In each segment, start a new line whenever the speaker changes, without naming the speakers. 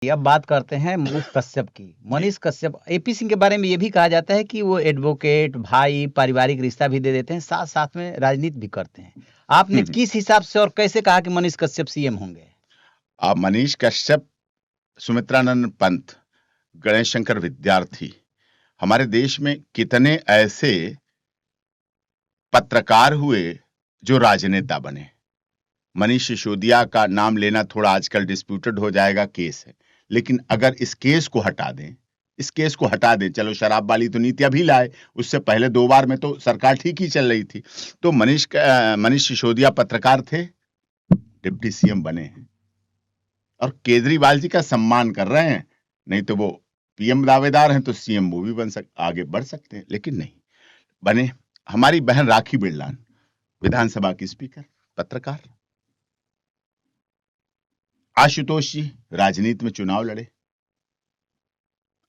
अब बात करते हैं मनीष कश्यप की। मनीष कश्यप एपी सिंह के बारे में ये भी कहा जाता है कि वो एडवोकेट, भाई, पारिवारिक रिश्ता भी दे देते हैं, साथ साथ में राजनीति भी करते हैं। आपने किस हिसाब से और कैसे कहा कि मनीष कश्यप सीएम होंगे?
आप मनीष कश्यप, सुमित्रानंद पंत, गणेश शंकर विद्यार्थी, हमारे देश में कितने ऐसे पत्रकार हुए जो राजनेता बने। मनीष सिसोदिया का नाम लेना थोड़ा आजकल डिस्प्यूटेड हो जाएगा, केस है, लेकिन अगर इस केस को हटा दें, चलो शराब वाली तो नीति अभी लाए, उससे पहले 2 बार में तो सरकार ठीक ही चल रही थी। तो मनीष सिसोदिया पत्रकार थे, डिप्टी सीएम बने हैं और केजरीवाल जी का सम्मान कर रहे हैं। नहीं तो वो पीएम दावेदार हैं तो सीएम वो भी आगे बढ़ सकते हैं, लेकिन नहीं बने। हमारी बहन राखी बिरलान, विधानसभा की स्पीकर, पत्रकार। आशुतोष जी राजनीति में चुनाव लड़े।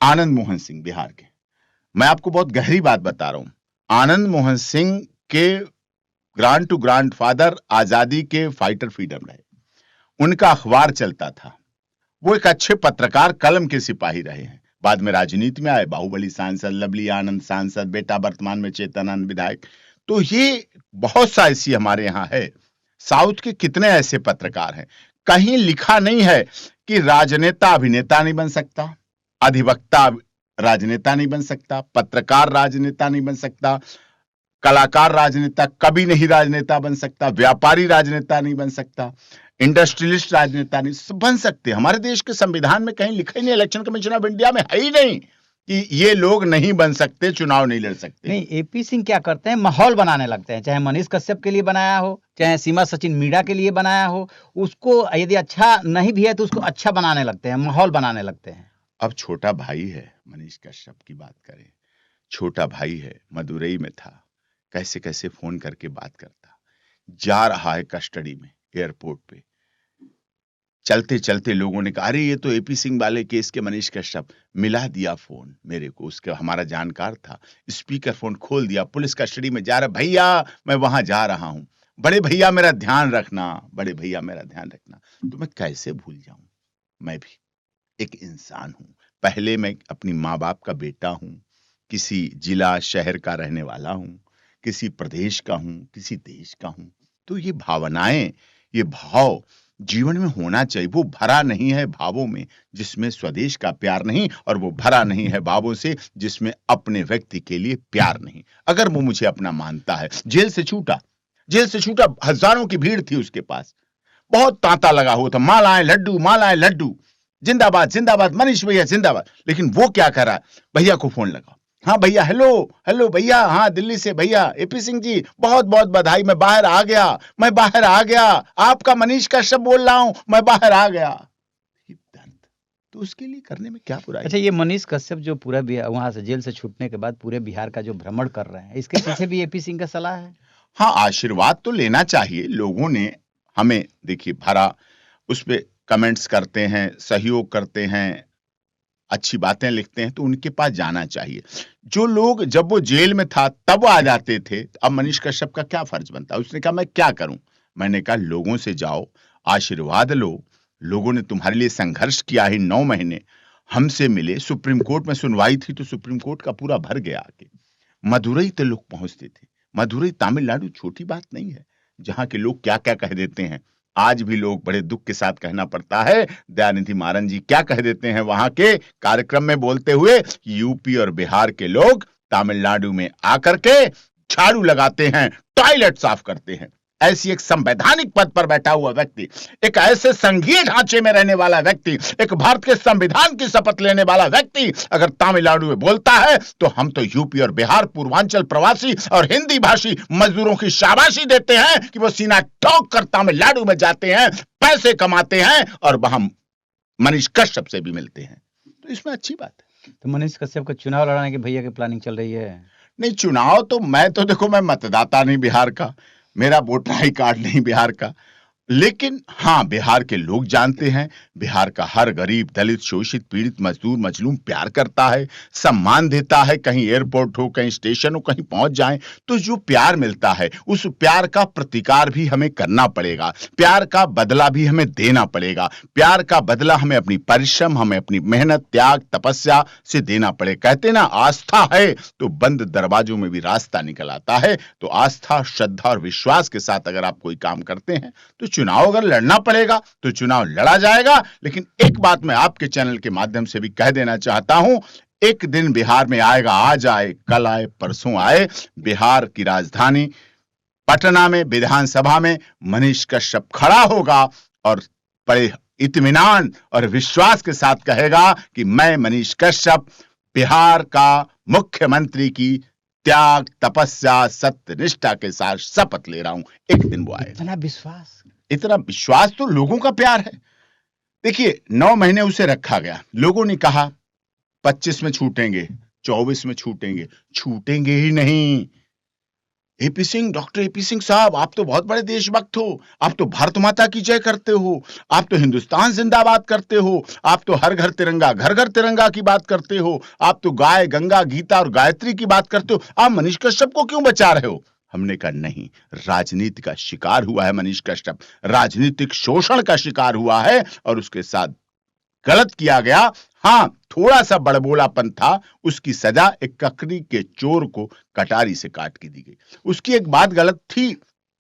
आनंद मोहन सिंह बिहार के, मैं आपको बहुत गहरी बात बता रहा हूं, आनंद मोहन सिंह के ग्रांड टू ग्रांड फादर आजादी के फाइटर फ्रीडम रहे, उनका अखबार चलता था, वो एक अच्छे पत्रकार, कलम के सिपाही रहे हैं। बाद में राजनीति में आए, बाहुबली सांसद, लवली आनंद सांसद, बेटा वर्तमान में चेतनानंद विधायक। तो ये बहुत सा ऐसी हमारे यहाँ है। साउथ के कितने ऐसे पत्रकार हैं, कहीं लिखा नहीं है कि राजनेता अभिनेता नहीं बन सकता, अधिवक्ता राजनेता नहीं बन सकता, पत्रकार राजनेता नहीं बन सकता, कलाकार राजनेता कभी नहीं राजनेता बन सकता, व्यापारी राजनेता नहीं बन सकता, इंडस्ट्रियलिस्ट राजनेता नहीं बन सकते। हमारे देश के संविधान में कहीं लिखा ही नहीं, इलेक्शन कमीशन ऑफ इंडिया में है ही नहीं कि ये लोग नहीं बन सकते, चुनाव नहीं लड़ सकते।
नहीं, एपी सिंह क्या करते हैं, माहौल बनाने लगते हैं, चाहे मनीष कश्यप के लिए बनाया हो, चाहे सीमा सचिन मीणा के लिए बनाया हो, उसको यदि अच्छा नहीं भी है तो उसको अच्छा बनाने लगते हैं, माहौल बनाने लगते हैं।
अब छोटा भाई है, मनीष कश्यप की बात करें, छोटा भाई है, मदुरई में था, कैसे कैसे फोन करके बात करता, जा रहा है कस्टडी में एयरपोर्ट पे, चलते चलते लोगों ने कहा अरे ये तो एपी सिंह वाले केस के मनीष कश्यप, मिला दिया फोन मेरे को, उसका हमारा जानकार था, स्पीकर फोन खोल दिया, पुलिस कस्टडी में जा रहा, भैया मैं वहां जा रहा हूं, बड़े भैया मेरा ध्यान रखना, बड़े भैया मेरा ध्यान रखना। तो मैं कैसे भूल जाऊं, मैं भी एक इंसान हूं, पहले मैं अपनी माँ बाप का बेटा हूं, किसी जिला शहर का रहने वाला हूं, किसी प्रदेश का हूं, किसी देश का हूं। तो ये भावनाएं, ये भाव जीवन में होना चाहिए। वो भरा नहीं है भावों में जिसमें स्वदेश का प्यार नहीं, और वो भरा नहीं है भावों से जिसमें अपने व्यक्ति के लिए प्यार नहीं। अगर वो मुझे अपना मानता है, जेल से छूटा, हजारों की भीड़ थी उसके पास, बहुत तांता लगा हुआ था, मालाएं लड्डू, जिंदाबाद जिंदाबाद, मनीष भैया जिंदाबाद। लेकिन वो क्या कर रहा है, भैया को फोन लगा, हाँ भैया, हेलो भैया, हाँ दिल्ली से भैया, एपी सिंह जी बहुत बहुत बधाई, मैं बाहर आ गया, आपका मनीष कश्यप बोल रहा हूं, मैं बाहर आ गया। तो उसके लिए करने में क्या बुराई?
अच्छा, ये मनीष कश्यप जो पूरा वहां से जेल से छूटने के बाद पूरे बिहार का जो भ्रमण कर रहे हैं, इसके पीछे भी एपी सिंह का सलाह है?
हाँ, आशीर्वाद तो लेना चाहिए। लोगों ने हमें देखिए भरा, उस पर कमेंट्स करते हैं, सहयोग करते हैं, अच्छी बातें लिखते हैं, तो उनके पास जाना चाहिए। जो लोग जब वो जेल में था तब आ जाते थे, अब मनीष कश्यप का क्या फर्ज बनता? उसने कहा मैं क्या करूं? मैंने कहा लोगों से जाओ, आशीर्वाद लो, लोगों ने तुम्हारे लिए संघर्ष किया है 9 महीने, हमसे मिले, सुप्रीम कोर्ट में सुनवाई थी तो सुप्रीम कोर्ट का पूरा भर गया आके, मदुरई तक लोग पहुंचते थे। मदुरई तमिलनाडु छोटी बात नहीं है, जहां के लोग क्या क्या कह देते हैं, आज भी लोग बड़े दुख के साथ कहना पड़ता है, दयानिधि मारन जी क्या कह देते हैं वहां के कार्यक्रम में बोलते हुए, यूपी और बिहार के लोग तमिलनाडु में आकर के झाड़ू लगाते हैं, टॉयलेट साफ करते हैं। ऐसी एक संवैधानिक पद पर बैठा हुआ व्यक्ति, एक ऐसे संघीय ढांचे में रहने वाला व्यक्ति, एक भारत के संविधान की शपथ लेने वाला व्यक्ति अगर तमिलनाडु में बोलता है, तो हम तो यूपी और बिहार, पूर्वांचल प्रवासी और हिंदी भाषी मजदूरों की शाबाशी देते हैं कि वो सीना ठोक कर तमिलनाडु में जाते हैं, पैसे कमाते हैं और वहां मनीष कश्यप से भी मिलते हैं। तो इसमें अच्छी बात है।
तो मनीष कश्यप को चुनाव लड़ाने की भैया की प्लानिंग चल रही है?
नहीं, चुनाव तो मैं तो देखो, मैं मतदाता नहीं बिहार का, मेरा वोटर आई कार्ड नहीं बिहार का, लेकिन हाँ, बिहार के लोग जानते हैं, बिहार का हर गरीब, दलित, शोषित, पीड़ित, मजदूर, मजलूम प्यार करता है, सम्मान देता है। कहीं एयरपोर्ट हो, कहीं स्टेशन हो, कहीं पहुंच जाएं तो जो प्यार मिलता है, उस प्यार का प्रतिकार भी हमें करना पड़ेगा, प्यार का बदला भी हमें देना पड़ेगा। प्यार का बदला हमें अपनी परिश्रम, हमें अपनी मेहनत, त्याग, तपस्या से देना पड़े। कहते ना, आस्था है तो बंद दरवाजों में भी रास्ता निकल आता है। तो आस्था, श्रद्धा और विश्वास के साथ अगर आप कोई काम करते हैं तो चुनाव अगर लड़ना पड़ेगा तो चुनाव लड़ा जाएगा। लेकिन एक बात मैं आपके चैनल के माध्यम से भी कह देना चाहता हूं, एक दिन बिहार में आएगा, आज आए, कल आए, परसों आए, बिहार की राजधानी पटना में विधानसभा में मनीष कश्यप खड़ा होगा और बड़े इत्मीनान और विश्वास के साथ कहेगा कि मैं मनीष कश्यप बिहार का मुख्यमंत्री की त्याग, तपस्या, सत्य, निष्ठा के साथ शपथ ले रहा हूं। एक दिन वो आएगा। इतना विश्वास तो लोगों का प्यार है। देखिए, 9 महीने उसे रखा गया, लोगों ने कहा 25 में छूटेंगे, 24 में छूटेंगे, छूटेंगे ही नहीं। AP Singh, doctor AP Singh साहब, आप तो बहुत बड़े देशभक्त हो, आप तो भारत माता की जय करते हो, आप तो हिंदुस्तान जिंदाबाद करते हो, आप तो हर घर तिरंगा, घर घर तिरंगा की बात करते हो, आप तो गाय, गंगा, गीता और गायत्री की बात करते हो, आप मनीष कश्यप को क्यों बचा रहे हो? हमने कहा नहीं, राजनीति का शिकार हुआ है मनीष कश्यप, राजनीतिक शोषण का शिकार हुआ है और उसके साथ गलत किया गया। हाँ, थोड़ा सा बड़बोलापन था, उसकी सजा एक ककड़ी के चोर को कटारी से काट के दी गई। उसकी एक बात गलत थी,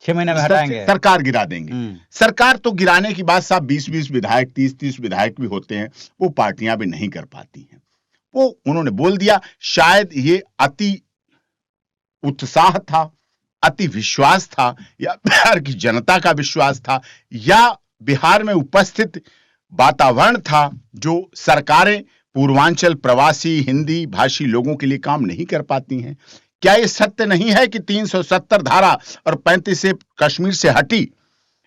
6 महीने में हटाएंगे,
सरकार गिरा देंगे। सरकार तो गिराने की बात साहब 20-20 विधायक, 30-30 विधायक भी होते हैं, वो पार्टियां भी नहीं कर पाती हैं। वो उन्होंने बोल दिया, शायद ये अति उत्साह था, अति विश्वास था, या बिहार की जनता का विश्वास था, या बिहार में उपस्थित वातावरण था जो सरकारें पूर्वांचल प्रवासी हिंदी भाषी लोगों के लिए काम नहीं कर पाती हैं। क्या यह सत्य नहीं है कि 370 धारा और 35 से कश्मीर से हटी?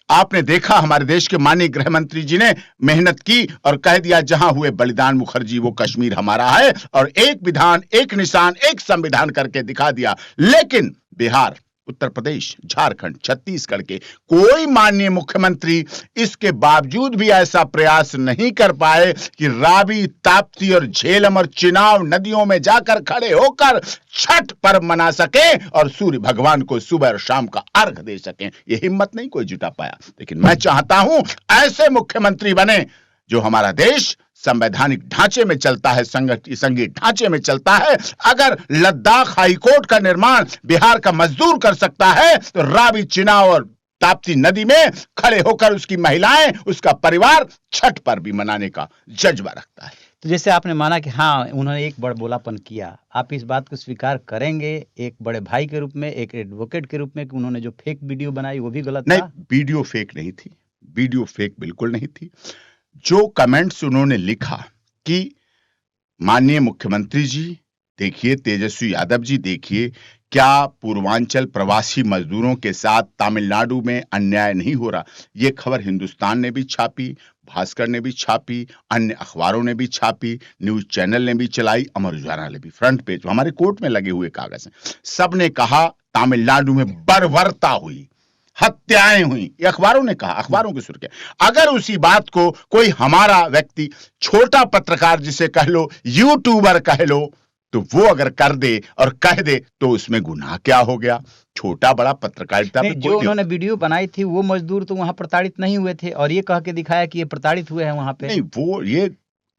आपने देखा हमारे देश के माननीय गृह मंत्री जी ने मेहनत की और कह दिया जहां हुए बलिदान मुखर्जी वो कश्मीर हमारा है, और एक विधान, एक निशान, एक संविधान करके दिखा दिया। लेकिन बिहार, उत्तर प्रदेश, झारखंड, छत्तीसगढ़ के कोई माननीय मुख्यमंत्री इसके बावजूद भी ऐसा प्रयास नहीं कर पाए कि रावी, ताप्ती और झेलम और चिनाब नदियों में जाकर खड़े होकर छठ पर्व मना सके और सूर्य भगवान को सुबह और शाम का अर्घ दे सकें। यह हिम्मत नहीं कोई जुटा पाया। लेकिन मैं चाहता हूं ऐसे मुख्यमंत्री बने जो हमारा देश संवैधानिक ढांचे में चलता है, संघीय ढांचे में चलता है। अगर लद्दाख हाईकोर्ट का निर्माण बिहार का मजदूर कर सकता है तो रावी, चिनाब और ताप्ती नदी में खड़े होकर उसकी महिलाएं, उसका परिवार छठ पर भी मनाने का जज्बा रखता है।
तो जैसे आपने माना कि हाँ, उन्होंने एक बड़बोलापन किया, आप इस बात को स्वीकार करेंगे एक बड़े भाई के रूप में, एक एडवोकेट के रूप में, कि उन्होंने जो फेक वीडियो बनाई वो भी गलत
नहीं,
था?
वीडियो फेक नहीं थी, वीडियो फेक बिल्कुल नहीं थी। जो कमेंट्स उन्होंने लिखा कि माननीय मुख्यमंत्री जी देखिए, तेजस्वी यादव जी देखिए, क्या पूर्वांचल प्रवासी मजदूरों के साथ तमिलनाडु में अन्याय नहीं हो रहा? ये खबर हिंदुस्तान ने भी छापी, भास्कर ने भी छापी, अन्य अखबारों ने भी छापी, न्यूज चैनल ने भी चलाई, अमर उजाला ने भी, फ्रंट पेज हमारे कोर्ट में लगे हुए कागज हैं। सबने कहा तमिलनाडु में बर्बरता हुई, हत्याएं हुई, ये अखबारों ने कहा, अखबारों की सुर्खियां। अगर उसी बात को कोई हमारा व्यक्ति, छोटा पत्रकार जिसे कह लो, यूट्यूबर कह लो, तो वो अगर कर दे और कह दे तो उसमें गुनाह क्या हो गया? छोटा बड़ा पत्रकारिता पे
जो उन्होंने वीडियो बनाई थी वो मजदूर तो वहां प्रताड़ित नहीं हुए थे, और ये कह के दिखाया कि ये प्रताड़ित हुए हैं वहां पे।
नहीं, वो ये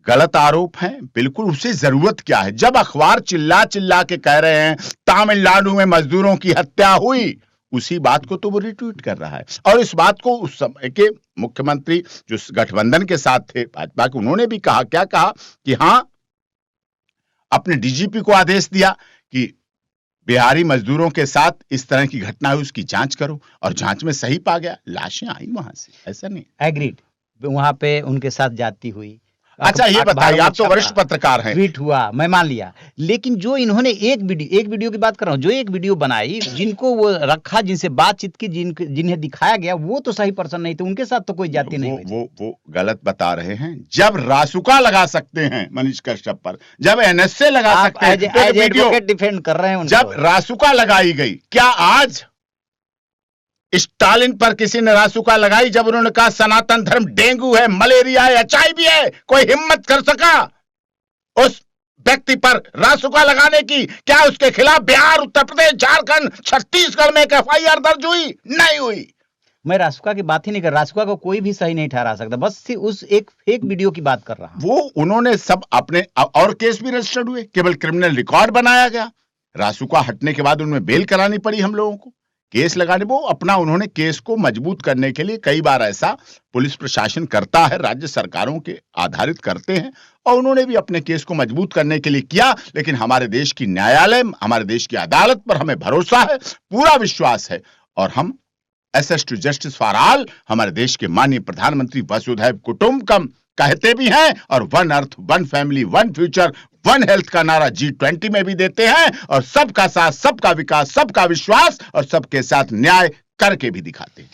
गलत आरोप है बिल्कुल। उसे जरूरत क्या है? जब अखबार चिल्ला चिल्ला के कह रहे हैं तमिलनाडु में मजदूरों की हत्या हुई, उसी बात को तो वो रिट्वीट कर रहा है। और इस बात को उस समय के मुख्यमंत्री जो गठबंधन के साथ थे भाजपा के, उन्होंने भी कहा, क्या कहा कि हां, अपने डीजीपी को आदेश दिया कि बिहारी मजदूरों के साथ इस तरह की घटना हुई, उसकी जांच करो, और जांच में सही पा गया, लाशें आई वहां से, ऐसा नहीं।
एग्रीड, वहां पे उनके साथ जाति हुई।
अच्छा, ये बताइए, आप तो वरिष्ठ पत्रकार हैं।
ट्वीट हुआ, मैं मान लिया, लेकिन जो इन्होंने एक वीडियो की बात कर रहा हूँ, जो एक वीडियो बनाई, जिनको वो रखा, जिनसे बातचीत की, जिन्हें दिखाया गया, वो तो सही पर्सन नहीं थे, उनके साथ तो कोई जाति नहीं हुई।
वो गलत बता रहे हैं। जब रासुका लगा सकते हैं मनीष कश्यप पर, जब एनएसए लगा सकते हैं,
तो एडवोकेट डिफेंड कर रहे हैं उनको।
जब रासुका लगाई गई, क्या आज स्टालिन पर किसी ने रासुका लगाई जब उन्होंने कहा सनातन धर्म डेंगू है, मलेरिया है, एचआईवी है। कोई हिम्मत कर सका उस व्यक्ति पर रासुका लगाने की? क्या उसके खिलाफ बिहार, उत्तर प्रदेश, झारखंड, छत्तीसगढ़ में एक एफआईआर दर्ज हुई? नहीं हुई।
मैं रासुका की बात ही नहीं कर, रासुका को कोई भी सही नहीं ठहरा सकता, बस सिर्फ उस एक फेक वीडियो की बात कर रहा हूं।
वो उन्होंने सब अपने और केस भी रजिस्टर्ड हुए, केवल क्रिमिनल रिकॉर्ड बनाया गया। रासुका हटने के बाद उनमें बेल करानी पड़ी हम लोगों को, केस लगाने। वो अपना उन्होंने केस को मजबूत करने के लिए कई बार ऐसा पुलिस प्रशासन करता है, राज्य सरकारों के आधारित करते हैं, और उन्होंने भी अपने केस को मजबूत करने के लिए किया। लेकिन हमारे देश की न्यायालय, हमारे देश की अदालत पर हमें भरोसा है, पूरा विश्वास है, और हम access to justice for all हमारे देश के माननीय प्रधानमंत्री वसुधैव कुटुंबकम कहते भी हैं, और one earth, one family, one future, one health का नारा G20 में भी देते हैं, और सबका साथ, सबका विकास, सबका विश्वास और सबके साथ न्याय करके भी दिखाते हैं।